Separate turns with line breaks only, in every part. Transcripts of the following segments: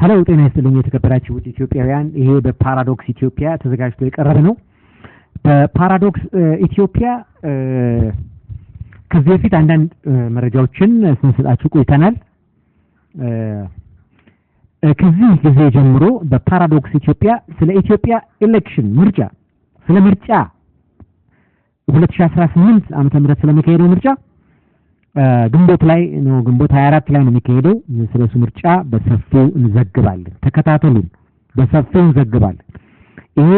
ሄሎ ጤና ይስጥልኝ የተከበራችሁ ኢትዮጵያውያን፣ ይሄ በፓራዶክስ ኢትዮጵያ ተዘጋጅቶ የቀረበ ነው። በፓራዶክስ ኢትዮጵያ ከዚህ በፊት አንዳንድ መረጃዎችን ስንሰጣችሁ ቆይተናል። ከዚህ ጊዜ ጀምሮ በፓራዶክስ ኢትዮጵያ ስለ ኢትዮጵያ ኤሌክሽን ምርጫ፣ ስለ ምርጫ 2018 ዓመተ ምህረት ስለሚካሄደው ምርጫ ግንቦት 24 ላይ ነው የሚካሄደው። ስለሱ ምርጫ በሰፊው እንዘግባለን። ተከታተሉን፣ በሰፊው እንዘግባለን። ይሄ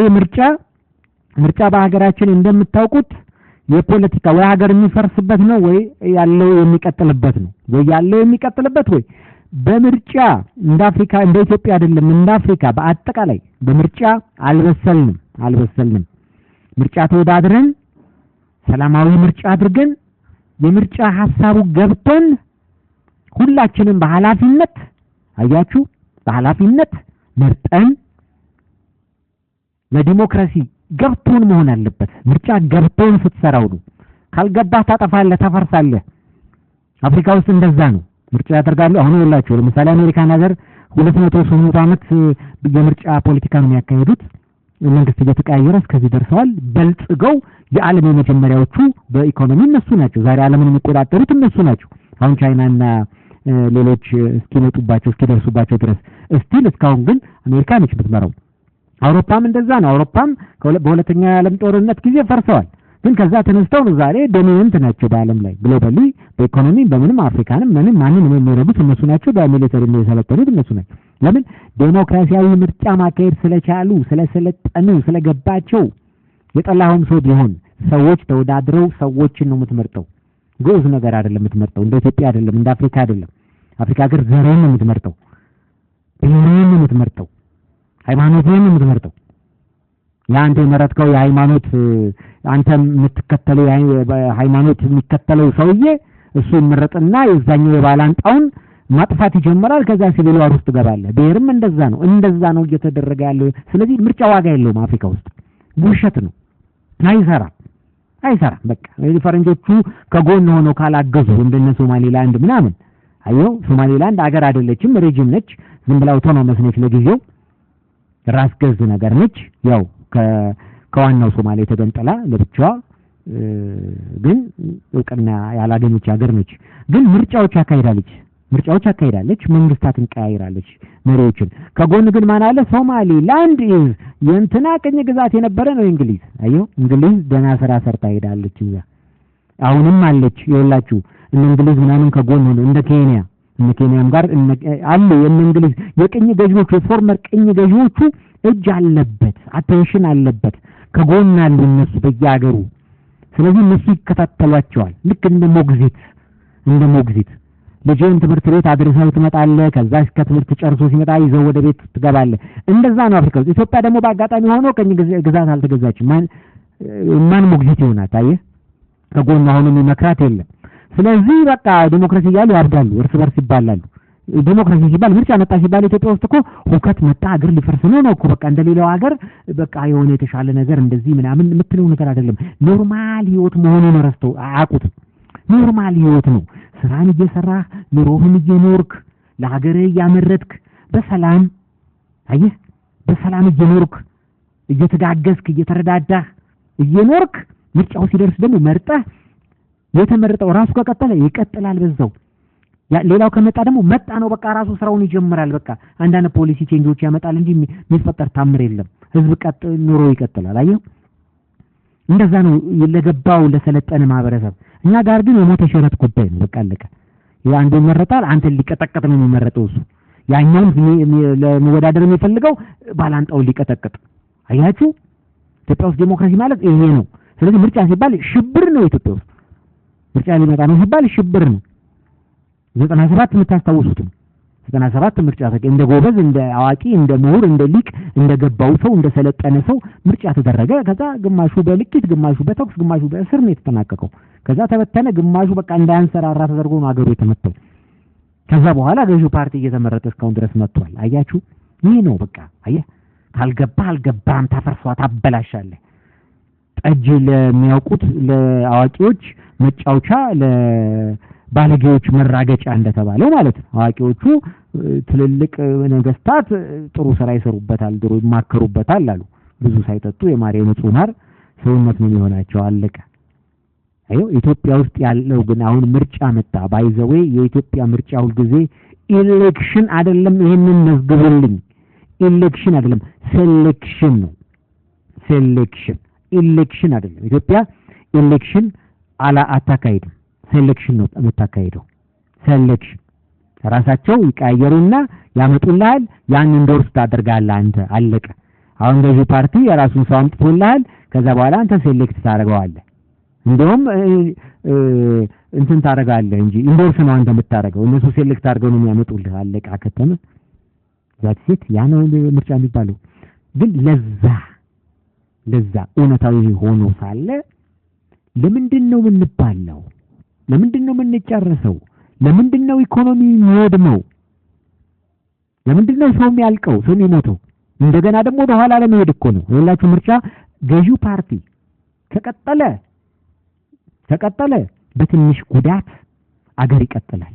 ምርጫ በሀገራችን እንደምታውቁት የፖለቲካ ወይ ሀገር የሚፈርስበት ነው ወይ ያለው የሚቀጥልበት ነው ወይ ያለው የሚቀጥልበት ወይ በምርጫ እንደ አፍሪካ እንደ ኢትዮጵያ አይደለም፣ እንደ አፍሪካ በአጠቃላይ በምርጫ አልበሰልንም። ምርጫ ተወዳድረን ሰላማዊ ምርጫ አድርገን የምርጫ ሐሳቡ ገብቶን ሁላችንም በኃላፊነት አያችሁ በኃላፊነት መርጠን ለዲሞክራሲ ገብቶን መሆን አለበት። ምርጫ ገብቶን ስትሰራው ነው። ካልገባህ ታጠፋለህ፣ ታፈርሳለህ። አፍሪካ ውስጥ እንደዛ ነው። ምርጫ ያደርጋሉ። አሁን ይላችሁ ለምሳሌ አሜሪካን ሀገር 200 ዓመት የምርጫ ፖለቲካ ነው የሚያካሂዱት። መንግስት እየተቀያየረ እስከዚህ ደርሰዋል። በልጽገው የዓለም የመጀመሪያዎቹ በኢኮኖሚ እነሱ ናቸው። ዛሬ ዓለምን የሚቆጣጠሩት እነሱ ናቸው። አሁን ቻይናና ሌሎች እስኪደርሱባቸው ድረስ እስቲል እስካሁን ግን አሜሪካ ነች የምትመራው። አውሮፓም እንደዛ ነው። አውሮፓም በሁለተኛው የዓለም ጦርነት ጊዜ ፈርሰዋል። ግን ከዛ ተነስተው ነው ዛሬ ዶሚናንት ናቸው በዓለም ላይ ግሎባሊ፣ በኢኮኖሚ በምንም አፍሪካንም ማንንም የሚረዱት እነሱ ናቸው። በሚሊተሪ የሰለጠኑት እነሱ ናቸው። ለምን? ዴሞክራሲያዊ ምርጫ ማካሄድ ስለቻሉ፣ ስለሰለጠኑ፣ ስለገባቸው። የጠላሁም ሰው ቢሆን ሰዎች ተወዳድረው ሰዎችን ነው የምትመርጠው። ግዑዝ ነገር አይደለም የምትመርጠው። እንደ ኢትዮጵያ አይደለም፣ እንደ አፍሪካ አይደለም። አፍሪካ ሀገር ዘርን ነው የምትመርጠው፣ ብሔርን ነው የምትመርጠው፣ ሃይማኖትን ነው የምትመርጠው። ያንተ የመረጥከው የሃይማኖት አንተ የምትከተለው ሃይማኖት የሚከተለው ሰውዬ እሱ ይመረጥና የዛኛው የባላንጣውን ማጥፋት ይጀምራል። ከዛ ሲቪል ዋር ውስጥ ገባለህ። ብሔርም እንደዛ ነው እየተደረገ ያለው። ስለዚህ ምርጫ ዋጋ የለውም አፍሪካ ውስጥ። ውሸት ነው። አይሰራም። በቃ ፈረንጆቹ ከጎን ሆነው ካላገዙ እንደነ ሶማሊላንድ ምናምን። አየው ሶማሊላንድ አገር አይደለችም፣ ሬጅም ነች። ዝም ብላ አውቶኖመስ ነች፣ ለጊዜው ራስ ገዝ ነገር ነች። ያው ከዋናው ሶማሌ ተገንጠላ ለብቻዋ ግን እውቅና ያላገኘች ሀገር ነች። ግን ምርጫዎች አካሂዳለች፣ መንግስታትን ቀያይራለች፣ መሪዎችን። ከጎን ግን ማን አለ? ሶማሊላንድ የእንትና ቅኝ ግዛት የነበረ ነው እንግሊዝ። አየው እንግሊዝ ደህና ስራ ሰርታ ሄዳለች እዛ። አሁንም አለች። ይኸውላችሁ እነ እንግሊዝ ምናምን ከጎን ሆነ እንደ ኬንያም ጋር አሉ። የእነ እንግሊዝ የቅኝ ገዢዎቹ የፎርመር ቅኝ ገዢዎቹ እጅ አለበት፣ አቴንሽን አለበት። ከጎን አሉ እነሱ በየሀገሩ። ስለዚህ እነሱ ይከታተሏቸዋል። ልክ እንደ ሞግዚት ልጅን ትምህርት ቤት አድርሰው ትመጣለህ። ከዛ እስከ ትምህርት ጨርሶ ሲመጣ ይዘው ወደ ቤት ትገባለህ። እንደዛ ነው አፍሪካ ውስጥ። ኢትዮጵያ ደግሞ በአጋጣሚ ሆኖ ቅኝ ግዛት አልተገዛችም። ማን ሞግዚት ይሆናል? ታየህ፣ ከጎን አሁን የሚመክራት የለም። ስለዚህ በቃ ዲሞክራሲ እያሉ ያብዳሉ፣ እርስ በርስ ይባላሉ። ዲሞክራሲ ሲባል ምርጫ መጣ ሲባል ኢትዮጵያ ውስጥ እኮ ሁከት መጣ፣ አገር ሊፈርስ ነው እኮ። በቃ እንደሌላው ሀገር በቃ የሆነ የተሻለ ነገር እንደዚህ ምናምን የምትለው ነገር አይደለም። ኖርማል ህይወት መሆኑን ረስተው አያውቁትም። ኖርማል ህይወት ነው። ስራን እየሰራህ ኑሮህን እየኖርክ ለሀገርህ እያመረትክ በሰላም እየኖርክ እየተጋገዝክ እየተረዳዳህ እየኖርክ ምርጫው ሲደርስ ደግሞ መርጠህ የተመረጠው ራሱ ከቀጠለ ይቀጥላል በዛው። ሌላው ከመጣ ደግሞ መጣ ነው በቃ ራሱ ስራውን ይጀምራል። በቃ አንዳንድ ፖሊሲ ቼንጆች ያመጣል እንጂ የሚፈጠር ታምር የለም። ህዝብ ኑሮ ይቀጥላል። አየው እንደዛ ነው ለገባው ለሰለጠነ ማህበረሰብ። እኛ ጋር ግን የሞተ ሽረት ጉዳይ ነው። በቃ አለቀ። አንዱ ይመረጣል፣ አንተ ሊቀጠቀጥ ነው የሚመረጠው እሱ። ያኛው ለመወዳደር የሚፈልገው ባላንጣውን ሊቀጠቅጥ። አያችሁ ኢትዮጵያ ውስጥ ዲሞክራሲ ማለት ይሄ ነው። ስለዚህ ምርጫ ሲባል ሽብር ነው። ኢትዮጵያ ውስጥ ምርጫ ሊመጣ ነው ሲባል ሽብር ነው። 97 የምታስታውሱት 97 ምርጫ እንደ ጎበዝ፣ እንደ አዋቂ፣ እንደ ምሁር፣ እንደ ሊቅ፣ እንደ ገባው ሰው፣ እንደ ሰለጠነ ሰው ምርጫ ተደረገ። ከዛ ግማሹ በልቂት፣ ግማሹ በተኩስ፣ ግማሹ በእስር ነው የተጠናቀቀው። ከዛ ተበተነ። ግማሹ በቃ እንዳያንሰራራ ተደርጎ ነው አገሩ የተመተው። ከዛ በኋላ ገዢው ፓርቲ እየተመረጠ እስካሁን ድረስ መጥቷል። አያችሁ ይህ ነው በቃ። አየህ አልገባም፣ ታበላሻለህ። ጠጅ ለሚያውቁት ለአዋቂዎች መጫወቻ፣ ባለጌዎች መራገጫ እንደተባለው ማለት ነው። አዋቂዎቹ ትልልቅ ነገስታት ጥሩ ስራ ይሰሩበታል ድሮ ይማከሩበታል አሉ ብዙ ሳይጠጡ የማር ንጹህ ማር ሰውነት ምን ይሆናቸው አለቀ አዩ ኢትዮጵያ ውስጥ ያለው ግን አሁን ምርጫ መጣ ባይዘዌ የኢትዮጵያ ምርጫ ሁሉ ጊዜ ኢሌክሽን አይደለም ይሄንን መዝግቡልኝ ኢሌክሽን አይደለም ሴሌክሽን ነው ሴሌክሽን ኢሌክሽን አይደለም ኢትዮጵያ ኢሌክሽን አታካሂድም ሴሌክሽን ነው የምታካሂደው ሴሌክሽን ራሳቸው ይቀያየሩና ያመጡልሃል ያን ኢንዶርስ ታደርጋለህ አንተ አለቀ አሁን ገዢ ፓርቲ የራሱን ሰው አምጥቶልሃል ከዛ በኋላ አንተ ሴሌክት ታደርገዋለህ እንደውም እንትን ታደርጋለህ እንጂ ኢንዶርስ ነው አንተ የምታደርገው እነሱ ሴሌክት አድርገው ነው የሚያመጡልህ አለቀ አከተመ ዛትሴት ያ ነው ምርጫ የሚባለው ግን ለዛ እውነታዊ ሆኖ ሳለ ለምንድነው የምንባለው ለምንድነው የምንጨርሰው ለምንድነው ኢኮኖሚ የሚወድመው ለምንድነው ሰው የሚያልቀው ሰው የሚሞተው እንደገና ደግሞ ወደ ኋላ ለመሄድ እኮ ነው ሁላችሁ ምርጫ ገዢው ፓርቲ ተቀጠለ በትንሽ ጉዳት አገር ይቀጥላል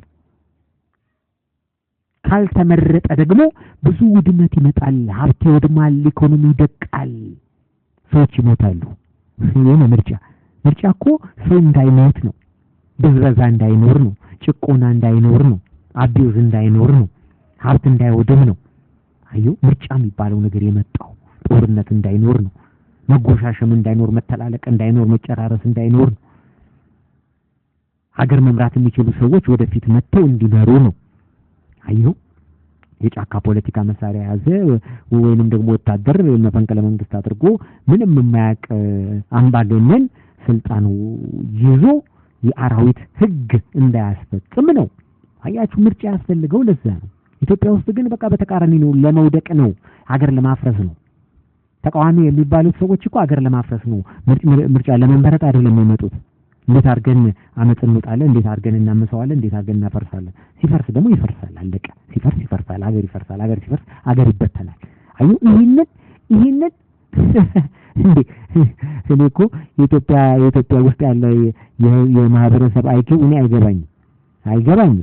ካልተመረጠ ደግሞ ብዙ ውድመት ይመጣል ሀብት ይወድማል ኢኮኖሚ ይደቃል ሰዎች ይሞታሉ ይሄን ምርጫ እኮ ሰው እንዳይሞት ነው ብዝበዛ እንዳይኖር ነው ጭቆና እንዳይኖር ነው አቢዩዝ እንዳይኖር ነው ሀብት እንዳይወድም ነው አዩ ምርጫ የሚባለው ነገር የመጣው ጦርነት እንዳይኖር ነው መጎሻሸም እንዳይኖር መተላለቅ እንዳይኖር መጨራረስ እንዳይኖር ነው ሀገር መምራት የሚችሉ ሰዎች ወደፊት መጥተው እንዲመሩ ነው አዩ የጫካ ፖለቲካ መሳሪያ ያዘ ወይንም ደግሞ ወታደር መፈንቅለ መንግስት አድርጎ ምንም የማያውቅ አምባገነን ስልጣኑ ይዞ የአራዊት ህግ እንዳያስፈጽም ነው አያችሁ ምርጫ ያስፈልገው ለዛ ነው ኢትዮጵያ ውስጥ ግን በቃ በተቃራኒ ነው ለመውደቅ ነው ሀገር ለማፍረስ ነው ተቃዋሚ የሚባሉት ሰዎች እኮ ሀገር ለማፍረስ ነው ምርጫ ለመንበረጥ አይደለም የሚመጡት እንዴት አድርገን አመጽ እንውጣለን እንዴት አድርገን እናመሰዋለን እንዴት አድርገን እናፈርሳለን ሲፈርስ ደግሞ ይፈርሳል አለቀ ሲፈርስ ይፈርሳል ሀገር ይፈርሳል ሀገር ሲፈርስ ሀገር ይበተናል አዩ ይሄንን እንዴ እኔኮ የኢትዮጵያ ውስጥ ያለ የማህበረሰብ አይኪው እኔ አይገባኝም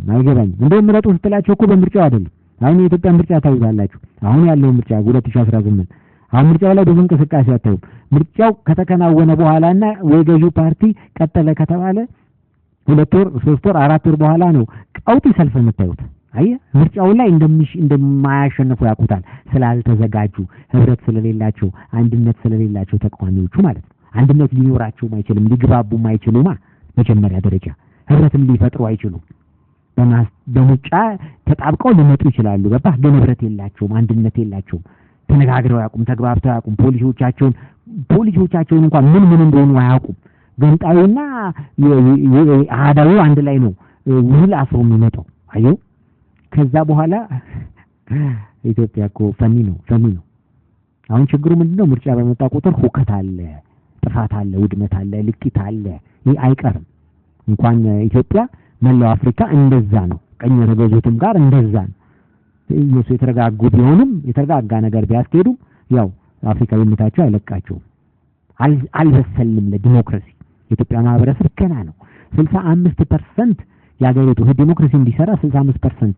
እንደው ምረጡ ስትላቸው እኮ በምርጫው አይደለም አሁን የኢትዮጵያ ምርጫ ታውቃላችሁ አሁን ያለው ምርጫ 2018 አሁን ምርጫው ላይ ብዙ እንቅስቃሴ አታዩም ምርጫው ከተከናወነ በኋላና ወይ ገዢው ፓርቲ ቀጠለ ከተባለ 2 ወር 3 ወር 4 ወር በኋላ ነው ቀውጢ ሰልፍ የምታዩት አየ ምርጫው ላይ እንደማያሸንፉ ያውቁታል ስላልተዘጋጁ ህብረት ስለሌላቸው አንድነት ስለሌላቸው ተቃዋሚዎቹ ማለት ነው አንድነት ሊኖራቸው አይችልም ሊግባቡ አይችሉማ መጀመሪያ ደረጃ ህብረትም ሊፈጥሩ አይችሉም በምርጫ ተጣብቀው ሊመጡ ይችላሉ ገባህ ግን ህብረት የላቸውም አንድነት የላቸውም ተነጋግረው ያቁም ተግባብተው ያቁም ፖሊሲዎቻቸውን እንኳን ምን እንደሆኑ አያውቁም ገንጣዩና አዳዩ አንድ ላይ ነው ውል አስሮ የሚመጣው አየው ከዛ በኋላ ኢትዮጵያ እኮ ፈኒ ነው አሁን ችግሩ ምንድነው ምርጫ በመጣ ቁጥር ሁከት አለ ጥፋት አለ ውድመት አለ ልቂት አለ ይሄ አይቀርም እንኳን ኢትዮጵያ መላው አፍሪካ እንደዛ ነው ቀኝ ተገዙትም ጋር እንደዛ ነው እነሱ የተረጋጉ ቢሆንም የተረጋጋ ነገር ቢያስኬዱ ያው አፍሪካዊነታቸው አይለቃቸውም አልበሰልም ለዲሞክራሲ የኢትዮጵያ ማህበረሰብ ገና ነው 65% ያገሪቱ ዲሞክራሲ እንዲሰራ 65%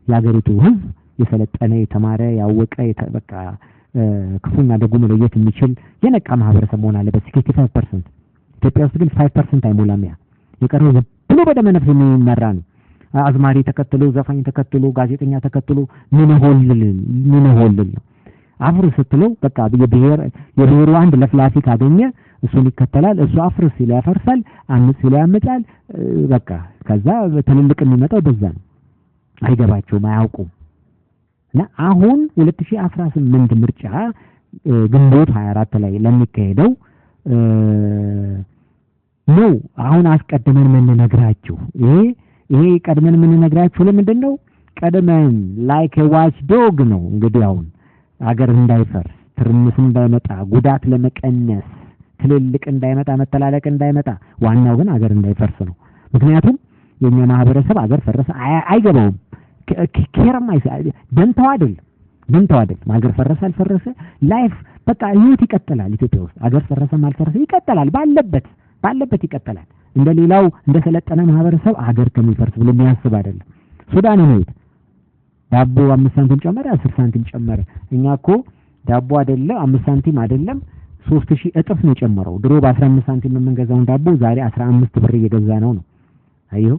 ያገሪቱ ህዝብ የሰለጠነ የተማረ ያወቀ በቃ ክፉና ደጉ መለየት የሚችል የነቃ ማህበረሰብ መሆን አለበት 65% ኢትዮጵያ ውስጥ ግን 5% አይሞላም የቀረው ብሎ በደመነፍስ የሚመራ ነው አዝማሪ ተከትሎ ዘፋኝ ተከትሎ ጋዜጠኛ ተከትሎ ምን ሆልል ነው አፍርስ ስትለው በቃ የብሔሩ አንድ ለፍላፊ ካገኘ እሱን ይከተላል እሱ አፍርስ ሲል ያፈርሳል አምስት ሲል ያመጣል በቃ ከዛ ትልልቅ የሚመጣው በዛ ነው አይገባቸውም አያውቁም እና አሁን 2018 ምርጫ ግንቦት 24 ላይ ለሚካሄደው ነው አሁን አስቀድመን የምንነግራችሁ ይሄ ቀድመን የምንነግራችሁ ለምንድነው ቀድመን ላይክ ዋች ዶግ ነው እንግዲህ አሁን አገር እንዳይፈርስ ትርምስ እንዳይመጣ ጉዳት ለመቀነስ ትልልቅ እንዳይመጣ መተላለቅ እንዳይመጣ ዋናው ግን አገር እንዳይፈርስ ነው ምክንያቱም የኛ ማህበረሰብ አገር ፈረሰ አይገባውም ከከረም ደንታው አይደል አገር ፈረሰ አልፈረሰ ላይፍ በቃ ህይወት ይቀጥላል ኢትዮጵያ ውስጥ አገር ፈረሰ አልፈረሰ ይቀጥላል ባለበት ይቀጥላል እንደሌላው እንደሰለጠነ ማህበረሰብ አገር ከሚፈርስ ብሎ የሚያስብ አይደለም ሱዳን ነው ዳቦ 5 ሳንቲም ጨመረ 10 ሳንቲም ጨመረ። እኛ እኮ ዳቦ አይደለ 5 ሳንቲም አይደለም 3000 እጥፍ ነው የጨመረው። ድሮ በ15 ሳንቲም የምንገዛውን ዳቦ ዛሬ 15 ብር እየገዛ ነው። አየሁ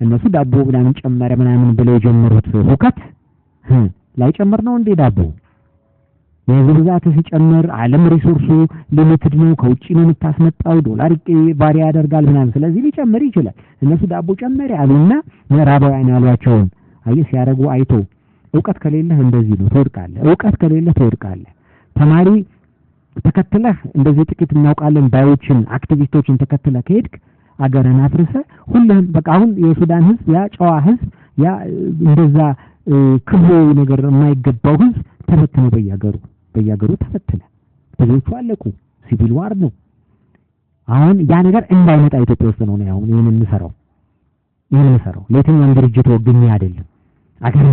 እነሱ ዳቦ ምናምን ጨመረ ምናምን ብለው የጀመሩት ሁከት ላይ ጨመር ነው እንዴ? ዳቦ የህዝብ ብዛት ሲጨምር ዓለም ሪሶርሱ ሊሚትድ ነው፣ ከውጪ ነው የምታስመጣው፣ ዶላር ባሪ ያደርጋል ምናምን፣ ስለዚህ ሊጨምር ይችላል። እነሱ ዳቦ ጨመረ ያሉና ምዕራባውያን ያሏቸውን ሲያደርጉ አይቶ ዕውቀት ከሌለህ እንደዚህ ነው ትወድቃለህ፣ ዕውቀት ከሌለህ ትወድቃለህ። ተማሪ ተከትለህ እንደዚህ ጥቂት እናውቃለን ባዮችን አክቲቪስቶችን ተከትለህ ከሄድክ አገርን አፍርሰህ ሁሉም በቃ አሁን የሱዳን ህዝብ ያ ጨዋ ህዝብ ያ እንደዛ ክብሩ ነገር የማይገባው ህዝብ ተበተነ በየሀገሩ ተፈተነ። ብዙዎቹ አለቁ። ሲቪል ዋር ነው። አሁን ያ ነገር እንዳይመጣ ኢትዮጵያ ውስጥ ነው አሁን ይሄን እንሰራው ለየትኛውም ድርጅት ወግኝ አይደለም። አገር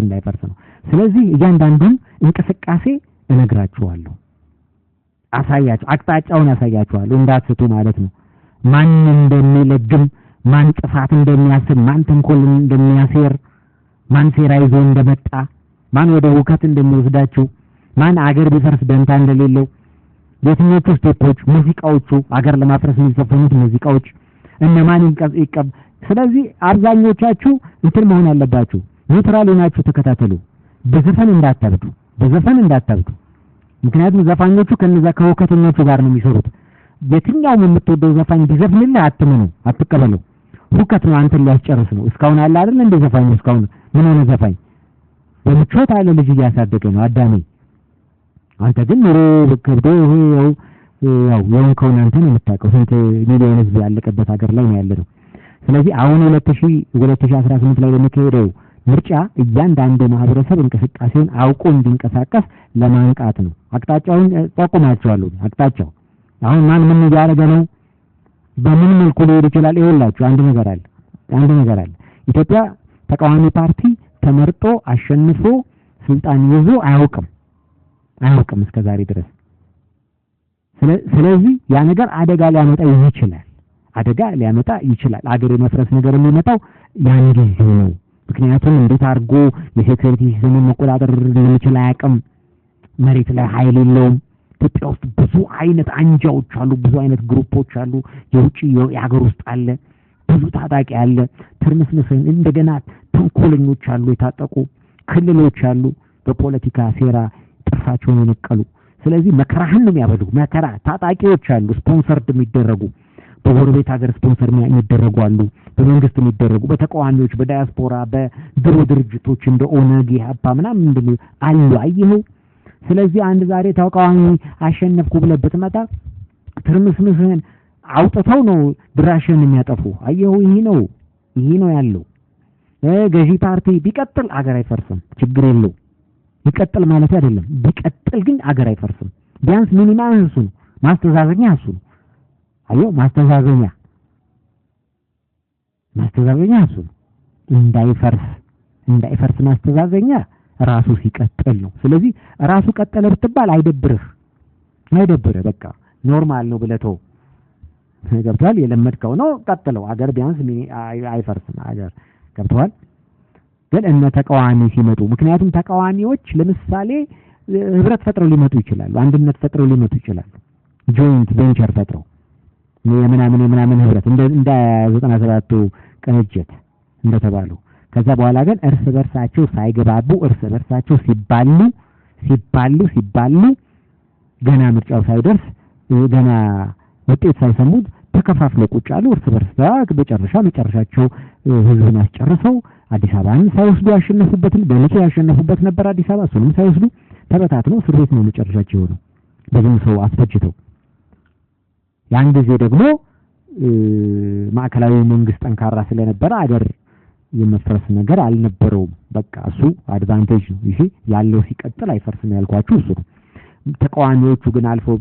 እንዳይፈርስ ነው። ስለዚህ እያንዳንዱን እንቅስቃሴ እነግራችኋለሁ፣ አቅጣጫውን አሳያችኋለሁ እንዳትስቱ ማለት ነው። ማን እንደሚለግም፣ ማን ጥፋት እንደሚያስብ፣ ማን ተንኮል እንደሚያሴር፣ ማን ሴራ ይዞ እንደመጣ፣ ማን ወደ ሁከት እንደሚወስዳችሁ፣ ማን አገር ቢፈርስ ደንታ እንደሌለው፣ የትኞቹ ስቴፖች ሙዚቃዎቹ አገር ለማፍረስ የሚዘፈኑት ሙዚቃዎች እነማን ይቀብ። ስለዚህ አብዛኞቻችሁ እንትን መሆን አለባችሁ፣ ኒውትራል ሆናችሁ ተከታተሉ። በዘፈን እንዳታብዱ። ምክንያቱም ዘፋኞቹ ከነዛ ከሁከተኞቹ ጋር ነው የሚሰሩት። የትኛውም የምትወደው ዘፋኝ ቢዘፍንልህ አትመኑ፣ አትቀበሉ። ሁከት ነው፣ አንተን ሊያስጨርስ ነው። እስካሁን አለ አይደል እንደ ዘፋኝ እስካሁን ምን ሆነ? ዘፋኝ በምቾት አለ ልጅ እያሳደገ ነው አዳሜ። አንተ ግን ኑሮ ከብዶ ያው የሆንከውን አንተ ነው የምታውቀው። ስንት ሚሊዮን ህዝብ ያለቀበት ሀገር ላይ ነው ያለነው። ስለዚህ አሁን 2018 ላይ ለሚካሄደው ምርጫ እያንዳንዱ ማህበረሰብ እንቅስቃሴውን አውቆ እንዲንቀሳቀስ ለማንቃት ነው። አቅጣጫውን ጠቁማቸዋለሁ። አቅጣጫው አሁን ምን እያደረገ ነው? በምን መልኩ ሊሄድ ይችላል? ይኸውላችሁ አንድ ነገር አለ። ኢትዮጵያ ተቃዋሚ ፓርቲ ተመርጦ አሸንፎ ስልጣን ይዞ አያውቅም እስከዛሬ ድረስ። ስለዚህ ያ ነገር አደጋ ሊያመጣ ይችላል። አገር የመፍረስ ነገር የሚመጣው ያን ጊዜ ነው። ምክንያቱም እንዴት አድርጎ የሴኩሪቲ ሲስተምን መቆጣጠር እንደሚችል አያውቅም። መሬት ላይ ኃይል የለውም። ኢትዮጵያ ውስጥ ብዙ አይነት አንጃዎች አሉ፣ ብዙ አይነት ግሩፖች አሉ። የውጪ የሀገር ውስጥ አለ፣ ብዙ ታጣቂ አለ፣ ትርምስምስን እንደገና ተንኮለኞች አሉ፣ የታጠቁ ክልሎች አሉ፣ በፖለቲካ ሴራ ጥርሳቸውን የነቀሉ። ስለዚህ መከራህን ነው የሚያበሉ መከራ ታጣቂዎች አሉ፣ ስፖንሰርድ የሚደረጉ በጎረቤት ሀገር ስፖንሰር የሚደረጉ አሉ፣ በመንግስት የሚደረጉ፣ በተቃዋሚዎች፣ በዳያስፖራ፣ በድሮ ድርጅቶች እንደ ኦነግ ኢህአፓ ምናምን እንደሚ አሉ። አየኸው። ስለዚህ አንድ ዛሬ ተቃዋሚ አሸነፍኩ ብለህ ብትመጣ ትርምስምስህን አውጥተው ነው ድራሽን የሚያጠፉ። አየኸው። ይሄ ነው ያለው። ገዢ ፓርቲ ቢቀጥል አገር አይፈርስም፣ ችግር የለው። ይቀጥል ማለት አይደለም፣ ቢቀጥል ግን አገር አይፈርስም። ቢያንስ ሚኒማም እሱ ነው፣ ማስተዛዘኛ እሱ ነው። አየው፣ ማስተዛዘኛ እሱ ነው። እንዳይፈርስ ማስተዛዘኛ ራሱ ሲቀጥል ነው። ስለዚህ ራሱ ቀጠለ ብትባል አይደብርህ፣ በቃ ኖርማል ነው ብለህ ተው። ገብቷል? የለመድከው ነው፣ ቀጥለው። አገር ቢያንስ አይፈርስም አገር። ገብቷል? ግን እነ ተቃዋሚ ሲመጡ፣ ምክንያቱም ተቃዋሚዎች ለምሳሌ ህብረት ፈጥረው ሊመጡ ይችላሉ፣ አንድነት ፈጥረው ሊመጡ ይችላሉ፣ ጆይንት ቬንቸር ፈጥረው የምናምን ህብረት እንደ 97ቱ ቅንጅት እንደተባሉ። ከዛ በኋላ ግን እርስ በርሳቸው ሳይገባቡ እርስ በርሳቸው ሲባሉ ገና ምርጫው ሳይደርስ ገና ውጤት ሳይሰሙት ተከፋፍለው ቁጭ አሉ። እርስ በርስ መጨረሻቸው ህዝብን አስጨርሰው አዲስ አበባን ሳይወስዱ ያሸነፉበትን በንጹህ ያሸነፉበት ነበር አዲስ አበባ። እሱንም ሳይወስዱ ተበታትነው እስር ቤት ነው መጨረሻቸው የሆነው ብዙ ሰው አስፈጅተው። ያን ጊዜ ደግሞ ማዕከላዊ መንግስት ጠንካራ ስለነበረ አገር የመፍረስ ነገር አልነበረውም። በቃ እሱ አድቫንቴጅ ነው። ይሄ ያለው ሲቀጥል አይፈርስም ያልኳችሁ እሱ ነው። ተቃዋሚዎቹ ግን አልፈው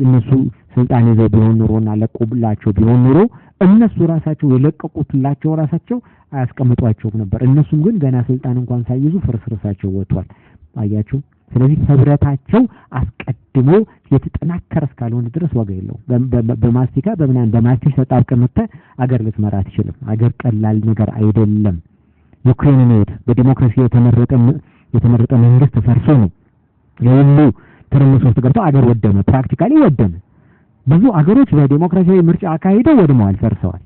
እነሱ ስልጣን ይዘው ቢሆን ኖሮና ለቆብላቸው ቢሆን ኖሮ እነሱ ራሳቸው የለቀቁትላቸው ራሳቸው አያስቀምጧቸውም ነበር። እነሱም ግን ገና ስልጣን እንኳን ሳይይዙ ፍርስርሳቸው ወጥቷል። አያችሁ። ስለዚህ ህብረታቸው አስቀድሞ የተጠናከረ እስካልሆነ ድረስ ዋጋ የለውም። በማስቲካ በማስቲክ ተጣብቀህ መጥተህ አገር ልትመራ አትችልም። አገር ቀላል ነገር አይደለም። ዩክሬንን ይወት በዲሞክራሲ የተመረጠ መንግስት ፈርሶ ነው የሁሉ ትርምስ ውስጥ ገብተው አገር ወደመ፣ ፕራክቲካሊ ወደመ። ብዙ አገሮች በዲሞክራሲያዊ ምርጫ አካሂደው ወድመዋል፣ ፈርሰዋል።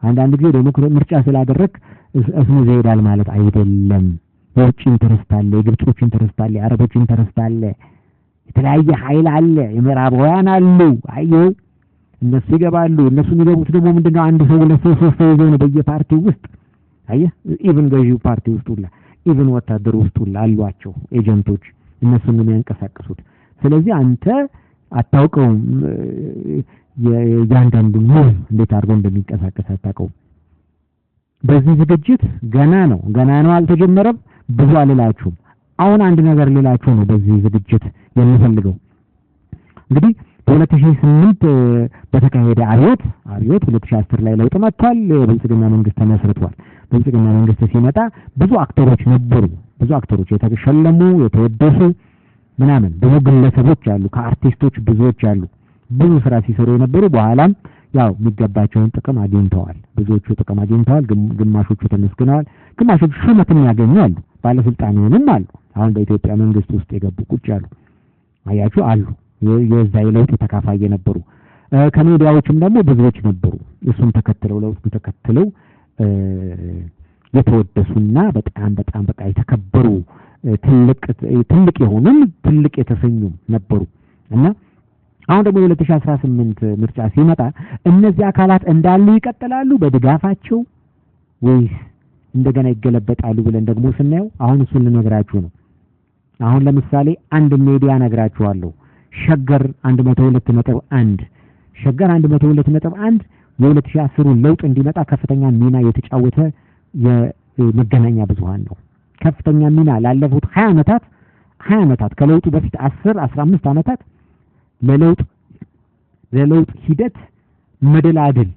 አንዳንድ ጊዜ ዲሞክራሲ ምርጫ ስላደረክ እስሙ ዘይዳል ማለት አይደለም። የውጭ ኢንተረስት አለ፣ የግብጾች ኢንተረስት አለ፣ የአረቦች ኢንተረስት አለ፣ የተለያየ ኃይል አለ፣ የምዕራባውያን አሉ። አየው እነሱ ይገባሉ። እነሱ የሚገቡት ደግሞ ምንድነው አንድ ሰው ሁለት ሰው ሶስት ሰው ይዘው ነው በየፓርቲው ውስጥ። አየህ ኢቭን ገዢው ፓርቲ ውስጥ ሁላ ኢቭን ወታደሩ ውስጥ ሁላ አሏቸው ኤጀንቶች፣ እነሱን የሚያንቀሳቅሱት። ስለዚህ አንተ አታውቀውም፣ የያንዳንዱ ነው እንዴት አድርገው እንደሚንቀሳቀስ አታውቀውም። በዚህ ዝግጅት ገና ነው አልተጀመረም። ብዙ አልላችሁም። አሁን አንድ ነገር ልላችሁ ነው በዚህ ዝግጅት የምፈልገው። እንግዲህ በ2008 በተካሄደ አብዮት 2010 ላይ ለውጥ መጥቷል። የብልጽግና መንግስት ተመስርቷል። ብልጽግና መንግስት ሲመጣ ብዙ አክተሮች ነበሩ። ብዙ አክተሮች የተሸለሙ የተወደሱ ምናምን ብዙ ግለሰቦች አሉ፣ ከአርቲስቶች ብዙዎች አሉ፣ ብዙ ስራ ሲሰሩ የነበሩ በኋላም ያው የሚገባቸውን ጥቅም አግኝተዋል። ብዙዎቹ ጥቅም አግኝተዋል፣ ግማሾቹ ተመስግነዋል፣ ግማሾቹ ሹመትም ያገኙ አሉ፣ ባለስልጣናትም አሉ። አሁን በኢትዮጵያ መንግስት ውስጥ የገቡ ቁጭ አሉ፣ አያችሁ አሉ፣ የዛ የለውጥ ተካፋይ የነበሩ። ከሚዲያዎችም ደግሞ ብዙዎች ነበሩ። እሱን ተከትለው ለውጡን ተከትለው የተወደሱና በጣም በቃ የተከበሩ ትልቅ የሆኑም ትልቅ የተሰኙም ነበሩ እና አሁን ደግሞ 2018 ምርጫ ሲመጣ እነዚህ አካላት እንዳሉ ይቀጥላሉ በድጋፋቸው ወይስ እንደገና ይገለበጣሉ ብለን ደግሞ ስናየው አሁን እሱን ልነግራችሁ ነው። አሁን ለምሳሌ አንድ ሚዲያ ነግራችኋለሁ። ሸገር 102.1 ሸገር 102.1 የ2010 ለውጥ እንዲመጣ ከፍተኛ ሚና የተጫወተ የመገናኛ ብዙሃን ነው። ከፍተኛ ሚና ላለፉት 20 ዓመታት ከለውጡ በፊት 15 ዓመታት ለለውጥ ሂደት መደላድል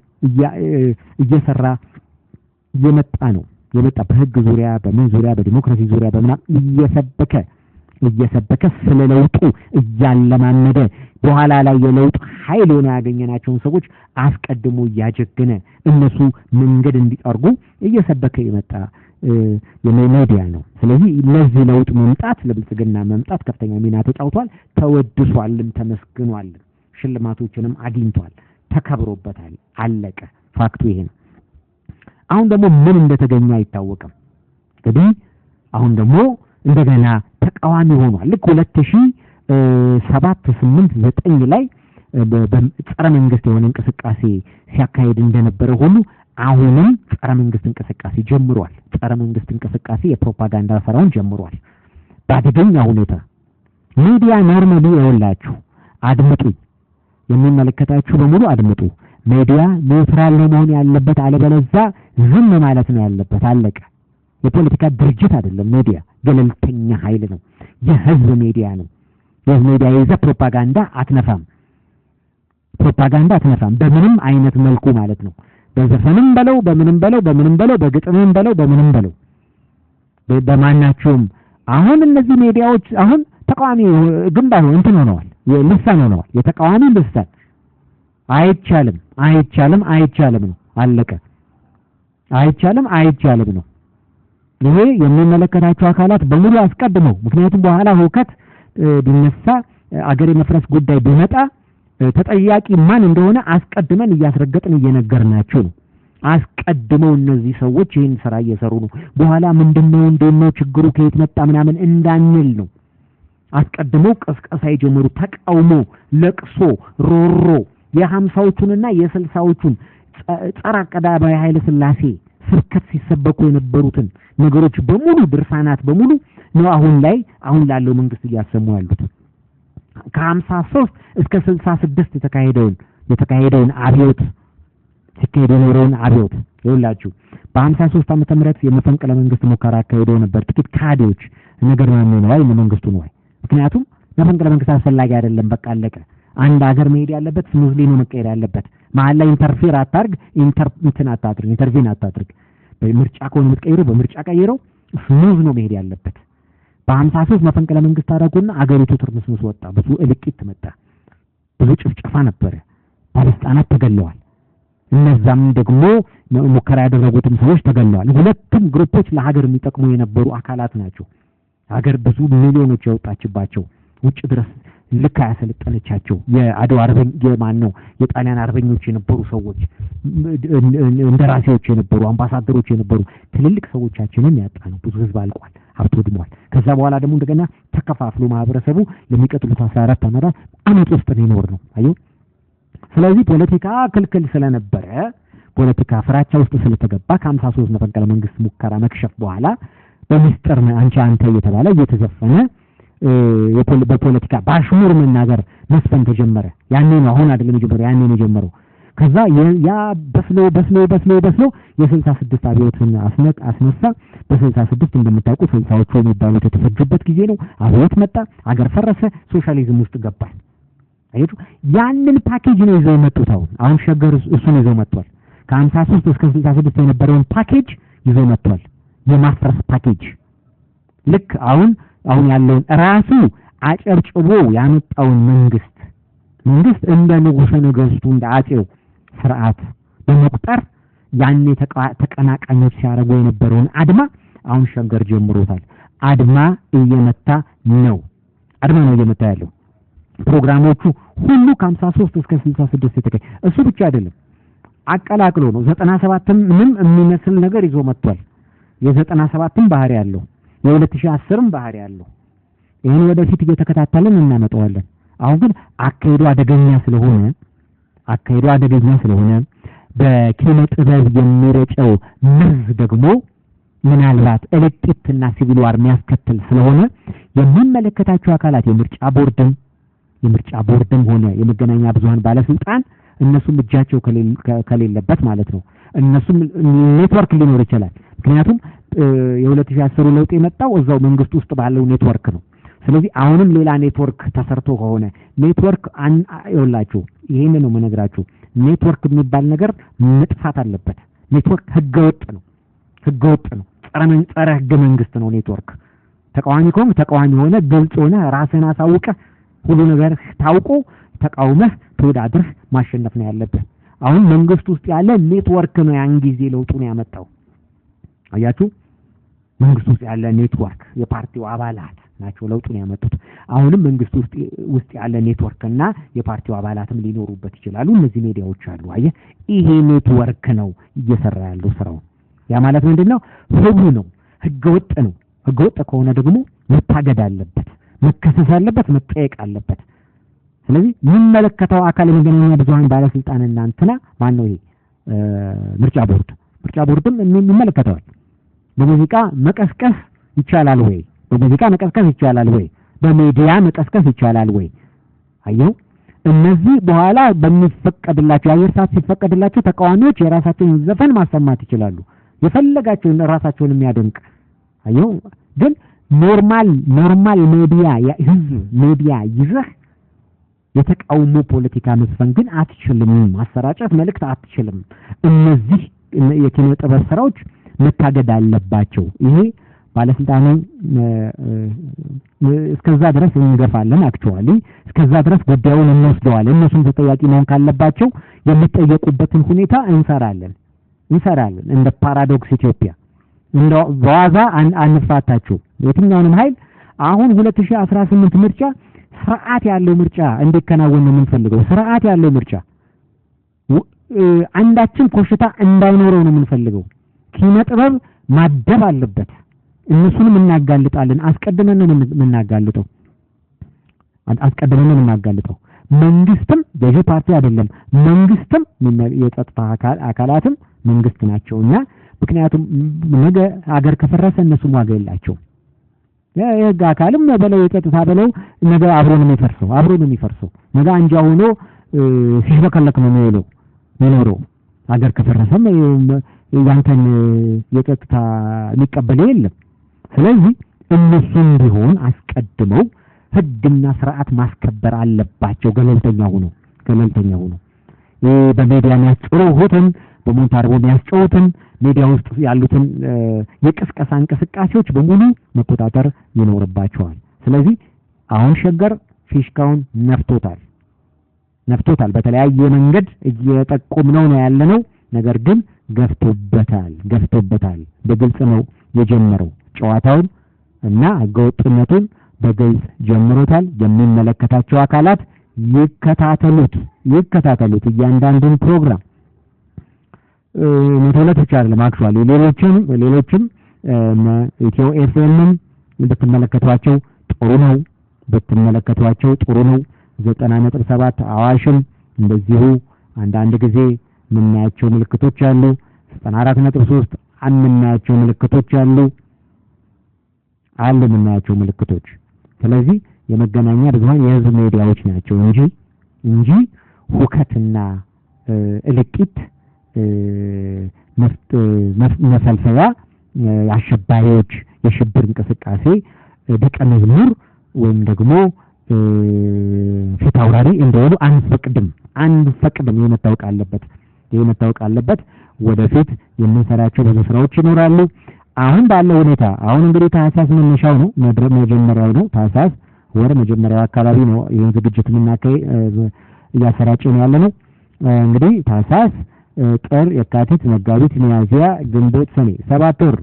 እየሰራ የመጣ በህግ ዙሪያ በምን ዙሪያ በዲሞክራሲ ዙሪያ በመናም እየሰበከ ስለ ለውጡ እያለማመደ በኋላ ላይ የለውጥ ኃይል ሆነ ያገኘናቸውን ሰዎች አስቀድሞ እያጀገነ እነሱ መንገድ እንዲጠርጉ እየሰበከ የመጣ የሚዲያ ነው። ስለዚህ ለዚህ ለውጥ መምጣት ለብልጽግና መምጣት ከፍተኛ ሚና ተጫውቷል፣ ተወድሷልም፣ ተመስግኗልም፣ ሽልማቶችንም አግኝቷል፣ ተከብሮበታል። አለቀ። ፋክቱ ይሄ ነው። አሁን ደግሞ ምን እንደተገኘ አይታወቅም። እንግዲህ አሁን ደግሞ እንደገና ተቃዋሚ ሆኗል። ልክ 2007 8 9 ላይ በጸረ መንግስት የሆነ እንቅስቃሴ ሲያካሄድ እንደነበረ ሁሉ አሁንም ጸረ መንግስት እንቅስቃሴ ጀምሯል። ጸረ መንግስት እንቅስቃሴ የፕሮፓጋንዳ ስራውን ጀምሯል በአደገኛ ሁኔታ። ሚዲያ ኖርማሊ ይወላችሁ አድምጡ፣ የሚመለከታችሁ በሙሉ አድምጡ። ሚዲያ ኒውትራል ነው መሆን ያለበት፣ አለበለዚያ ዝም ማለት ነው ያለበት። አለቀ። የፖለቲካ ድርጅት አይደለም ሚዲያ፣ ገለልተኛ ኃይል ነው። የህዝብ ሚዲያ ነው። የህዝብ ሚዲያ ይዘ ፕሮፓጋንዳ አትነፋም በምንም አይነት መልኩ ማለት ነው። በዘፈንም በለው በምንም በለው በግጥምም በለው በምንም በለው በማናቸውም። አሁን እነዚህ ሚዲያዎች አሁን ተቃዋሚ ግንባር እንትን ሆነዋል፣ ልሳን ሆነዋል። የተቃዋሚ ልሳን አይቻልም ነው። አለቀ። አይቻልም ነው። ይሄ የሚመለከታቸው አካላት በሙሉ አስቀድመው፣ ምክንያቱም በኋላ ሁከት ቢነሳ አገር የመፍረስ ጉዳይ ቢመጣ ተጠያቂ ማን እንደሆነ አስቀድመን እያስረገጥን እየነገርናቸው ነው። አስቀድመው እነዚህ ሰዎች ይህን ስራ እየሰሩ ነው። በኋላ ምንድነው ችግሩ ከየት መጣ ምናምን እንዳንል ነው። አስቀድመው ቀስቀሳ የጀመሩ ተቃውሞ፣ ለቅሶ፣ ሮሮ የ50ዎቹንና የ60ዎቹን ጸረ ቀዳማዊ ኃይለ ሥላሴ ስብከት ሲሰበኩ የነበሩትን ነገሮች በሙሉ ድርሳናት በሙሉ ነው አሁን ላለው መንግስት እያሰሙ ያሉት። ከ53 እስከ 66 የተካሄደውን አብዮት ሲካሄድ የኖረውን አብዮት ይኸውላችሁ በ53 ዓመተ ምህረት የመፈንቅለ መንግስት ሙከራ አካሄደው ነበር ጥቂት ካድሬዎች። ነገር ነው ወይ መንግስቱ ነው? ምክንያቱም መፈንቅለ መንግስት አስፈላጊ አይደለም፣ በቃ አለቀ። አንድ ሀገር መሄድ ያለበት ስሙዝሊ ነው መቀየር ያለበት። መሀል ላይ ኢንተርፌር አታርግ፣ ኢንተርቪን አታድርግ። በምርጫ ከሆነ የምትቀይረው በምርጫ ቀይረው፣ ስሙዝ ነው መሄድ ያለበት። በ53 መፈንቅለ መንግስት አደረጉና አገሪቱ ትርምስምስ ወጣ። ብዙ እልቂት መጣ፣ ብዙ ጭፍጨፋ ነበረ፣ ባለስልጣናት ተገለዋል። እነዛም ደግሞ ሙከራ ያደረጉትም ሰዎች ተገለዋል። ሁለቱም ግሩፖች ለሀገር የሚጠቅሙ የነበሩ አካላት ናቸው። ሀገር ብዙ ሚሊዮኖች ያወጣችባቸው ውጭ ድረስ ልክ ያሰለጠነቻቸው የአድዋ የጣሊያን አርበኞች የነበሩ ሰዎች እንደራሴዎች የነበሩ አምባሳደሮች የነበሩ ትልልቅ ሰዎቻችንን ያጣ ነው። ብዙ ህዝብ አልቋል፣ ሀብት ወድሟል። ከዛ በኋላ ደግሞ እንደገና ተከፋፍሎ ማህበረሰቡ ለሚቀጥሉት 14 ዓመት ውስጥ ነው ነው አዩ። ስለዚህ ፖለቲካ ክልክል ስለነበረ ፖለቲካ ፍራቻ ውስጥ ስለተገባ ከ53 መፈንቅለ መንግስት ሙከራ መክሸፍ በኋላ በሚስጥር አንተ እየተባለ እየተዘፈነ በፖለቲካ ባሽሙር መናገር መስፈን ተጀመረ። ያኔ ነው አሁን አይደለም የጀመረው፣ ያኔ ነው የጀመረው። ከዛ ያ በስሎ የ66 አብዮትን አስነሳ። በ66 እንደምታውቁት 60ዎቹ የሚባሉት የተፈጁበት ጊዜ ነው። አብዮት መጣ፣ አገር ፈረሰ፣ ሶሻሊዝም ውስጥ ገባ። አየቱ ያንን ፓኬጅ ነው ይዘው መጡት። አሁን ሸገር እሱን ይዘው መጥቷል። ከ53 እስከ 66 የነበረውን ፓኬጅ ይዘው መጥቷል። የማፍረስ ፓኬጅ ልክ አሁን ያለውን ራሱ አጨብጭቦ ያመጣውን መንግስት እንደ ንጉሠ ነገሥቱ እንደ አጼው ስርዓት በመቁጠር ያኔ ተቀናቃኞች ሲያደርጉ የነበረውን አድማ አሁን ሸገር ጀምሮታል። አድማ እየመታ ነው ያለው። ፕሮግራሞቹ ሁሉ ከ53 እስከ 66 የተከ እሱ ብቻ አይደለም፣ አቀላቅሎ ነው። 97ም ምንም የሚመስል ነገር ይዞ መጥቷል። የ97ም ባህሪ ያለው የ2010ም ባህሪ ያለው። ይሄን ወደፊት እየተከታተልን እናመጣዋለን። አሁን ግን አካሄዱ አደገኛ ስለሆነ በኪነ ጥበብ የሚረጨው መርዝ ደግሞ ምናልባት እልቂትና ሲቪል ዋር የሚያስከትል ስለሆነ የሚመለከታቸው አካላት የምርጫ ቦርድም ሆነ የመገናኛ ብዙሃን ባለስልጣን እነሱም እጃቸው ከሌለበት ማለት ነው። እነሱም ኔትወርክ ሊኖር ይችላል። ምክንያቱም የ2010 ለውጥ የመጣው እዛው መንግስት ውስጥ ባለው ኔትወርክ ነው። ስለዚህ አሁንም ሌላ ኔትወርክ ተሰርቶ ከሆነ ኔትወርክ ይኸውላችሁ፣ ይሄን ነው የምነግራችሁ። ኔትወርክ የሚባል ነገር መጥፋት አለበት። ኔትወርክ ህገወጥ ነው። ጸረ ህገ መንግስት ነው ኔትወርክ። ተቃዋሚ ከሆነ ተቃዋሚ ሆነ ግልጽ ሆነ ራስህን አሳውቀህ ሁሉ ነገር ታውቆ ተቃውመህ ተወዳድረህ ማሸነፍ ነው ያለብህ። አሁን መንግስት ውስጥ ያለ ኔትወርክ ነው ያን ጊዜ ለውጡን ያመጣው። አያችሁ፣ መንግስት ውስጥ ያለ ኔትወርክ የፓርቲው አባላት ናቸው ለውጡን ያመጡት። አሁንም መንግስት ውስጥ ያለ ኔትወርክ እና የፓርቲው አባላትም ሊኖሩበት ይችላሉ። እነዚህ ሚዲያዎች አሉ። አየህ፣ ይሄ ኔትወርክ ነው እየሰራ ያለው ስራው። ያ ማለት ምንድነው? ህቡ ነው፣ ህገወጥ ነው። ህገወጥ ከሆነ ደግሞ መታገድ አለበት፣ መከሰስ አለበት፣ መጠየቅ አለበት። ስለዚህ የሚመለከተው አካል የመገናኛ ብዙሃን ባለስልጣን እና እንትና ማን ነው? ይሄ ምርጫ ቦርድም የሚመለከተዋል። በሙዚቃ መቀስቀስ ይቻላል ወይ? በሚዲያ መቀስቀስ ይቻላል ወይ? አየው፣ እነዚህ በኋላ በሚፈቀድላቸው የአየር ሰዓት ሲፈቀድላቸው ተቃዋሚዎች የራሳቸውን ዘፈን ማሰማት ይችላሉ፣ የፈለጋቸውን ራሳቸውን የሚያደንቅ። አየው፣ ግን ኖርማል ሚዲያ የህዝብ ሚዲያ ይዘህ የተቃውሞ ፖለቲካ መስፈን ግን አትችልም። ማሰራጨት መልእክት አትችልም። እነዚህ የኪነ ጥበብ ስራዎች መታገድ አለባቸው። ይሄ ባለስልጣኑ እስከዛ ድረስ እንገፋለን። አክቹአሊ እስከዛ ድረስ ጉዳዩን እንወስደዋለን። እነሱም ተጠያቂ መሆን ካለባቸው የሚጠየቁበትን ሁኔታ እንሰራለን። እንደ ፓራዶክስ ኢትዮጵያ እንደ በዋዛ አንፋታቸው የትኛውንም ኃይል። አሁን 2018 ምርጫ ስርዓት ያለው ምርጫ እንዲከናወን ነው የምንፈልገው። ስርዓት ያለው ምርጫ አንዳችን ኮሽታ እንዳይኖረው ነው የምንፈልገው። ኪነ ጥበብ ማደብ አለበት። እነሱንም እናጋልጣለን። አስቀድመን ነው የምናጋልጠው። መንግስትም ገዢ ፓርቲ አይደለም፣ መንግስትም የጸጥታ አካላትም መንግስት ናቸውና ምክንያቱም ነገ ሀገር ከፈረሰ እነሱም ዋጋ የላቸው። የህግ አካልም በለው የጸጥታ በለው ነገ አብሮ ነው የሚፈርሰው። ነገ አንጃ ሆኖ ሲሽበከለክ ነው የሚኖረው። ሀገር ከፈረሰም ያንተን የጸጥታ የሚቀበል የለም። ስለዚህ እነሱም ቢሆን አስቀድመው ህግና ስርዓት ማስከበር አለባቸው። ገለልተኛ ሆኖ በሚዲያ የሚያስጨውቱትን በሞንታርቦ የሚያስጨውቱትን ሚዲያ ውስጥ ያሉትን የቅስቀሳ እንቅስቃሴዎች በሙሉ መቆጣጠር ይኖርባቸዋል። ስለዚህ አሁን ሸገር ፊሽካውን ነፍቶታል። ነፍቶታል። በተለያየ መንገድ እየጠቆምነው ነው ያለነው። ነገር ግን ገፍቶበታል። በግልጽ ነው የጀመረው ጨዋታውን እና ህገወጥነቱን በግልጽ ጀምሮታል። የሚመለከታቸው አካላት ይከታተሉት እያንዳንዱን ፕሮግራም ሞተለት ብቻ አይደለም አክቹአሊ ሌሎችም ኢትዮ ኤፍኤምን ብትመለከቷቸው ጥሩ ነው 90.7 አዋሽም እንደዚሁ አንዳንድ ጊዜ የምናያቸው ምልክቶች አሉ 94.3 የምናያቸው ምልክቶች ስለዚህ የመገናኛ ብዙሃን የህዝብ ሚዲያዎች ናቸው እንጂ ሁከትና እልቂት መፈልፈያ አሸባሪዎች የሽብር እንቅስቃሴ ደቀ መዝሙር ወይም ደግሞ ፊት አውራሪ እንደሆኑ አንፈቅድም የመታወቅ አለበት ወደፊት የምንሰራቸው ብዙ ስራዎች ይኖራሉ አሁን ባለው ሁኔታ አሁን እንግዲህ ታህሳስ መነሻው ነው መጀመሪያው ነው ታህሳስ ወር መጀመሪያው አካባቢ ነው ይሄን ዝግጅት እያሰራጨን ያለነው እንግዲህ ታህሳስ ጥር የካቲት መጋቢት ሚያዝያ ግንቦት ሰኔ 7 ወር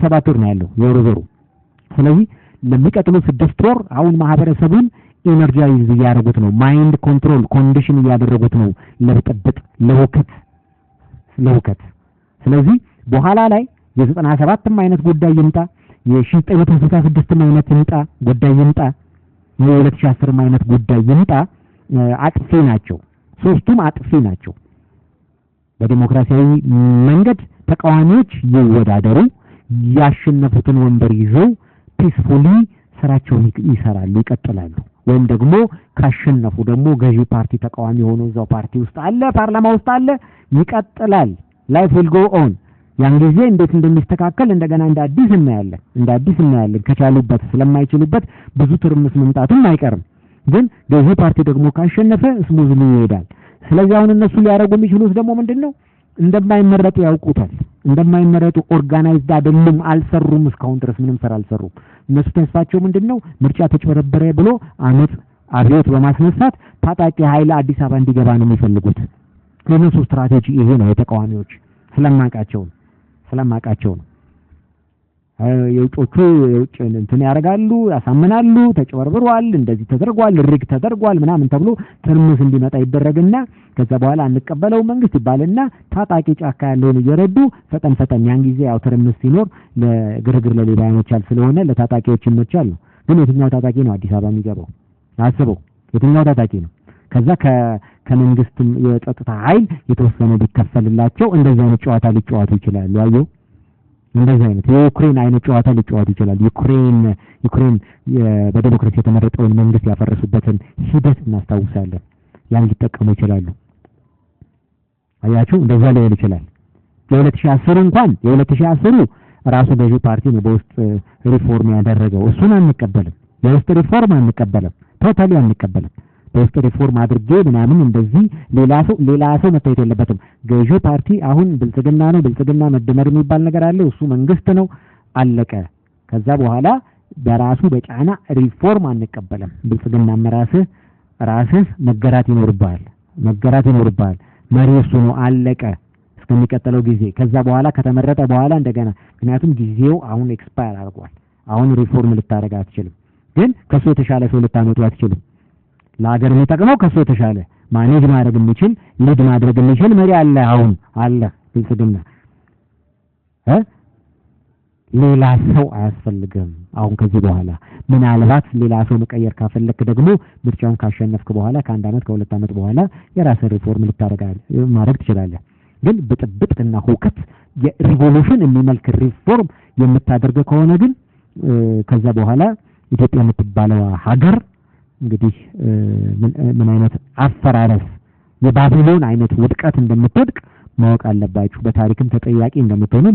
7 ወር ነው ያለው የወሩ ስለዚህ ለሚቀጥለው 6 ወር አሁን ማህበረሰቡን ኢነርጃይዝ ያደርጉት ነው ማይንድ ኮንትሮል ኮንዲሽን ያደረጉት ነው ለብጥብጥ ለውከት ስለዚህ በኋላ ላይ የ97ም አይነት ጉዳይ ይምጣ የ1966ም አይነት ጉዳይ ይምጣ የ2010ም አይነት ጉዳይ ይምጣ አጥፊ ናቸው ሶስቱም አጥፊ ናቸው በዲሞክራሲያዊ መንገድ ተቃዋሚዎች ይወዳደሩ ያሸነፉትን ወንበር ይዘው ፒስፉሊ ስራቸውን ይቀጥላሉ ወይም ደግሞ ካሸነፉ ደግሞ ገዢ ፓርቲ ተቃዋሚ ሆኖ እዛው ፓርቲ ውስጥ አለ ፓርላማ ውስጥ አለ ይቀጥላል ላይፍ ዊል ጎ ኦን ያን ጊዜ እንዴት እንደሚስተካከል እንደገና እንደ አዲስ እናያለን ከቻሉበት ስለማይችሉበት ብዙ ትርምስ መምጣቱም አይቀርም ግን ገዢ ፓርቲ ደግሞ ካሸነፈ ስሙዝሊ ይሄዳል ስለዚህ አሁን እነሱ ሊያረጉ የሚችሉት ደግሞ ምንድነው እንደማይመረጡ ያውቁታል እንደማይመረጡ ኦርጋናይዝድ አይደሉም አልሰሩም እስካሁን ድረስ ምንም ስራ አልሰሩም እነሱ ተስፋቸው ምንድነው ምርጫ ተጭበረበረ ብሎ አብዮት በማስነሳት ታጣቂ ኃይል አዲስ አበባ እንዲገባ ነው የሚፈልጉት የነሱ ስትራቴጂ ይሄ ነው የተቃዋሚዎች ስለማቃቸው ነው የውጮቹ እንትን ያረጋሉ ያሳምናሉ ተጭበርብሯል እንደዚህ ተደርጓል ሪግ ተደርጓል ምናምን ተብሎ ትርምስ እንዲመጣ ይደረግና ከዛ በኋላ አንቀበለው መንግስት ይባልና ታጣቂ ጫካ ያለውን እየረዱ ፈጠን ያን ጊዜ ያው ትርምስ ሲኖር ለግርግር ለሌባ ያመቻል ስለሆነ ለታጣቂዎች ይመቻል ግን የትኛው ታጣቂ ነው አዲስ አበባ የሚገባው አስበው የትኛው ታጣቂ ነው ከዛ ከመንግስት የጸጥታ ኃይል የተወሰነ ቢከፈልላቸው እንደዚህ አይነት ጨዋታ ሊጫወቱ ይችላሉ አየው እንደዚህ አይነት የዩክሬን አይነት ጨዋታ ሊጫወቱ ይችላል ዩክሬን በዲሞክራሲ የተመረጠውን መንግስት ያፈረሱበትን ሂደት እናስታውሳለን ያን ሊጠቀሙ ይችላሉ አያችሁ እንደዛ ሊሆን ይችላል የ2010 ራሱ ገዢ ፓርቲ ነው በውስጥ ሪፎርም ያደረገው እሱን አንቀበልም የውስጥ ሪፎርም አንቀበልም ቶታሊ አንቀበልም በውስጥ ሪፎርም አድርጌ ምናምን እንደዚህ ሌላ ሰው መታየት የለበትም ገዢ ፓርቲ አሁን ብልጽግና መደመር የሚባል ነገር አለ እሱ መንግስት ነው አለቀ ከዛ በኋላ በራሱ በጫና ሪፎርም አንቀበልም ብልጽግና ራስህ መገራት ይኖርባል መሪ እሱ ነው አለቀ እስከሚቀጥለው ጊዜ ከዛ በኋላ ከተመረጠ በኋላ እንደገና ምክንያቱም ጊዜው አሁን ኤክስፓየር አድርጓል አሁን ሪፎርም ልታረጋ አትችልም ግን ከሱ የተሻለ ሰው ልታመጡ አትችልም ለሀገር የሚጠቅመው ከሱ የተሻለ ማኔጅ ማድረግ የሚችል ሊድ ማድረግ የሚችል መሪ አለ ብልጽግና ሌላ ሰው አያስፈልግም አሁን ከዚህ በኋላ ምናልባት ሌላ ሰው መቀየር ካፈለክ ደግሞ ምርጫውን ካሸነፍክ በኋላ ከአንድ አመት ከሁለት አመት በኋላ የራስህ ሪፎርም ማድረግ ትችላለህ ግን ብጥብጥና ሁከት የሪቮሉሽን የሚመልክ ሪፎርም የምታደርግ ከሆነ ግን ከዛ በኋላ ኢትዮጵያ የምትባለው ሀገር እንግዲህ ምን አይነት አፈራረስ የባቢሎን አይነት ውድቀት እንደምትወድቅ ማወቅ አለባችሁ በታሪክም ተጠያቂ እንደምትሆኑ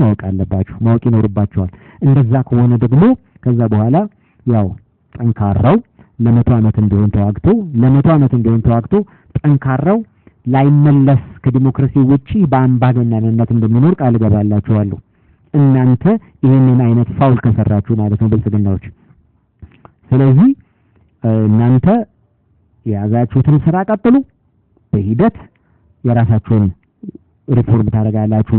ማወቅ ይኖርባችኋል እንደዛ ከሆነ ደግሞ ከዛ በኋላ ያው ጠንካራው ለ100 ዓመት እንዲሆን ተዋግቶ ጠንካራው ላይመለስ ከዲሞክራሲ ውጪ በአምባገነንነት እንደሚኖር ቃል ገባላችኋለሁ እናንተ ይሄንን አይነት ፋውል ከሰራችሁ ማለት ነው ብልጽግናዎች ስለዚህ እናንተ የያዛችሁትን ስራ ቀጥሉ። በሂደት የራሳችሁን ሪፎርም ታደርጋላችሁ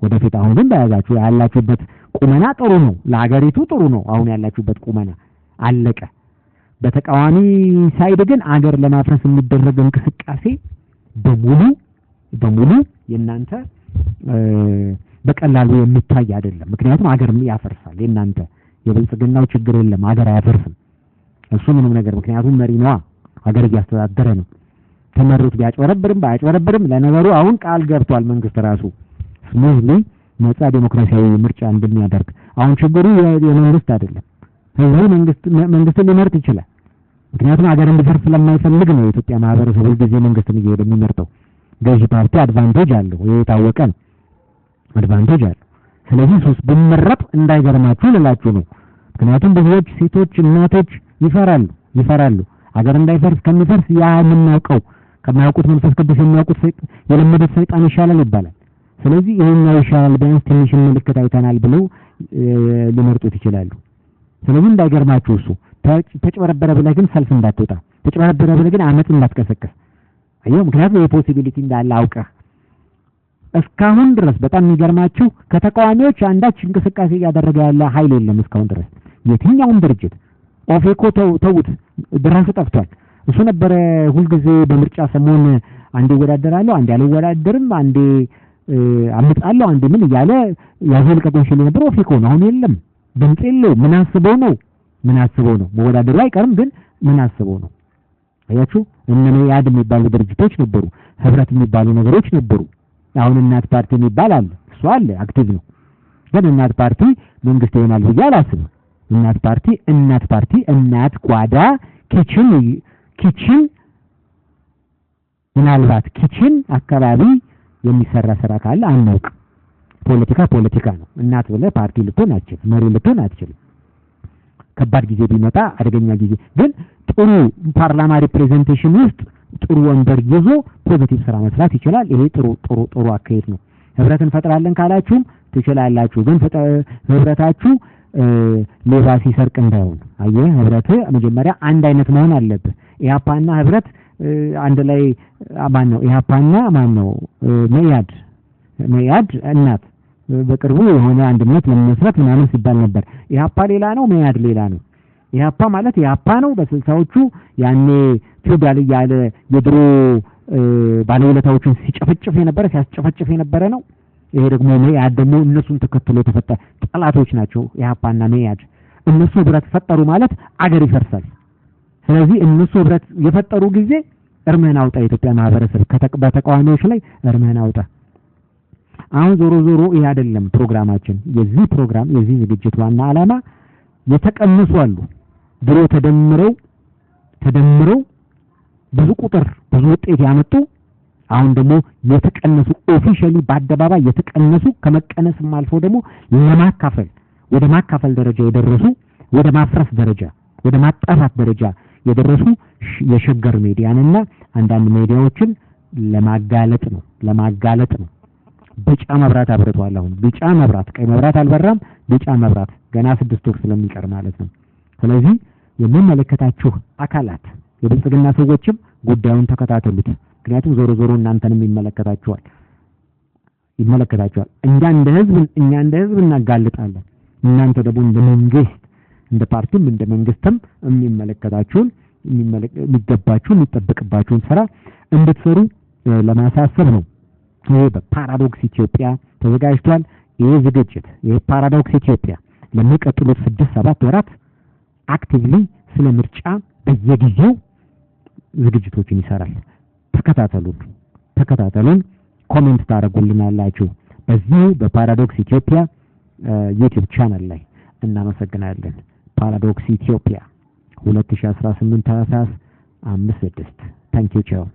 ወደፊት። አሁን ግን በያዛችሁ ያላችሁበት ቁመና ጥሩ ነው፣ ለሀገሪቱ ጥሩ ነው። አሁን ያላችሁበት ቁመና አለቀ። በተቃዋሚ ሳይድ ግን አገር ለማፍረስ የሚደረግ እንቅስቃሴ በሙሉ የናንተ በቀላሉ የሚታይ አይደለም። ምክንያቱም አገር ያፈርሳል። የናንተ የብልጽግናው ችግር የለም፣ አገር አያፈርስም እሱ ምንም ነገር። ምክንያቱም መሪ ነዋ፣ አገር እያስተዳደረ ነው። ተመሩት ባያጭበረብርም ለነገሩ አሁን ቃል ገብቷል መንግስት ራሱ ስሙዝሊ ነፃ ዲሞክራሲያዊ ምርጫ እንደሚያደርግ። አሁን ችግሩ የመንግስት አይደለም፣ ህዝቡ መንግስትን ሊመርጥ ይችላል። ምክንያቱም አገር እንዲፈርስ ስለማይፈልግ ነው የኢትዮጵያ ማህበረሰብ ሁልጊዜ መንግስትን እየሄደ የሚመርጠው። ገዢ ፓርቲ አድቫንቴጅ አለው፣ ይሄ የታወቀ ነው፣ አድቫንቴጅ አለው። ስለዚህ ሶስት ብመረጥ እንዳይገርማችሁ ልላችሁ ነው። ምክንያቱም ብዙዎች ሴቶች፣ እናቶች ይፈራሉ። አገር እንዳይፈርስ ከሚፈርስ ያ የምናውቀው ከማያውቁት መንፈስ ቅዱስ የሚያውቁት የለመዱት ሰይጣን ይሻላል ይባላል። ስለዚህ ይሄኛው ይሻላል ቢያንስ ትንሽ ምልክት አይተናል ብለው ሊመርጡት ይችላሉ። ስለዚህ እንዳይገርማችሁ እሱ ተጭበረበረ ብለህ ግን ሰልፍ እንዳትወጣ፣ ተጭበረበረ ብለህ ግን አመጽ እንዳትቀሰቅስ። አየው፣ ምክንያቱም የፖሲቢሊቲ እንዳለ አውቀህ እስካሁን ድረስ በጣም የሚገርማችሁ ከተቃዋሚዎች አንዳች እንቅስቃሴ እያደረገ ያለ ኃይል የለም እስካሁን ድረስ የትኛውም ድርጅት። ኦፌኮ ተውት፣ ድራሹ ጠፍቷል። እሱ ነበረ ሁልጊዜ በምርጫ ሰሞን አንዴ ይወዳደራለሁ፣ አንዴ አልወዳደርም፣ አንዴ አምጣለሁ፣ አንዴ ምን እያለ ያዘል ቀጠን ሲል ነበር። ኦፌኮ ነው አሁን የለም፣ ድምጽ የለው። ምን አስበው ነው መወዳደሩ አይቀርም፣ ግን ምን አስበው ነው? አያችሁ፣ እነ ያድ የሚባሉ ድርጅቶች ነበሩ፣ ህብረት የሚባሉ ነገሮች ነበሩ። አሁን እናት ፓርቲ የሚባል አለ፣ እሱ አለ አክቲቭ ነው። ግን እናት ፓርቲ መንግስት ይሆናል ብዬ አላስብም። እናት ፓርቲ እናት ጓዳ ኪችን ምናልባት ኪችን አካባቢ የሚሰራ ስራ ካለ አናውቅ። ፖለቲካ ነው። እናት ብለህ ፓርቲ ልትሆን አትችልም፣ መሪ ልትሆን አትችልም። ከባድ ጊዜ ቢመጣ አደገኛ ጊዜ ግን ጥሩ ፓርላማ ሪፕሬዘንቴሽን ውስጥ ጥሩ ወንበር ይዞ ፖዚቲቭ ስራ መስራት ይችላል። ይሄ ጥሩ አካሄድ ነው። ህብረት እንፈጥራለን ካላችሁም ትችላላችሁ። ግን ህብረታችሁ ሌባ ሲሰርቅ እንዳይሆን። አየህ፣ ህብረት መጀመሪያ አንድ አይነት መሆን አለበት። ኢህአፓና ህብረት አንድ ላይ ኢህአፓና መያድ እናት በቅርቡ የሆነ አንድነት ለመስራት ምናምን ሲባል ነበር። ኢህአፓ ሌላ ነው፣ መያድ ሌላ ነው። ኢህአፓ ማለት ኢህአፓ ነው በ60ዎቹ ያኔ ፊውዳል እያለ የድሮ ባለውለታዎችን ሲያስጨፈጭፍ የነበረ ነው። ይሄ ደግሞ መያድ ደግሞ እነሱን ተከትሎ ተፈጠረ። ጠላቶች ናቸው ኢህአፓና መያድ። እነሱ ህብረት ፈጠሩ ማለት አገር ይፈርሳል። ስለዚህ እነሱ ህብረት የፈጠሩ ጊዜ እርምህን አውጣ፣ የኢትዮጵያ ማህበረሰብ በተቃዋሚዎች ላይ እርምህን አውጣ። አሁን ዞሮ ይሄ አይደለም ፕሮግራማችን። የዚህ ዝግጅት ዋና ዓላማ የተቀነሱ አሉ ድሮ ተደምረው ብዙ ውጤት ያመጡ፣ አሁን ደግሞ የተቀነሱ ኦፊሻሊ በአደባባይ የተቀነሱ ከመቀነስም አልፎ ደግሞ ወደ ማካፈል ደረጃ የደረሱ ወደ ማፍረስ ደረጃ ወደ ማጣራት ደረጃ የደረሱ የሸገር ሚዲያንና አንዳንድ ሚዲያዎችን ለማጋለጥ ነው። ቢጫ መብራት አብርቷል። አሁን ቢጫ መብራት፣ ቀይ መብራት አልበራም፣ ቢጫ መብራት ገና 6 ወር ስለሚቀር ማለት ነው። ስለዚህ የሚመለከታችሁ አካላት የብልጽግና ሰዎችም ጉዳዩን ተከታተሉት። ምክንያቱም ዞሮ እናንተንም ይመለከታችኋል። እኛ እንደ ህዝብ እናጋልጣለን። እናንተ ደግሞ እንደ መንግስት፣ እንደ ፓርቲም እንደ መንግስትም የሚጠበቅባችሁን ስራ እንድትሰሩ ለማሳሰብ ነው። ይሄ በፓራዶክስ ኢትዮጵያ ተዘጋጅቷል። ይሄ ዝግጅት ፓራዶክስ ኢትዮጵያ ለሚቀጥሉት 6-7 ወራት አክቲቭሊ ስለ ምርጫ በየጊዜው ዝግጅቶችን ይሰራል። ተከታተሉን፣ ኮሜንት ታደርጉልናላችሁ በዚህ በፓራዶክስ ኢትዮጵያ ዩቲዩብ ቻናል ላይ። እናመሰግናለን። ፓራዶክስ ኢትዮጵያ 2018 ታህሳስ 5-6 ታንኪዩ ቻው።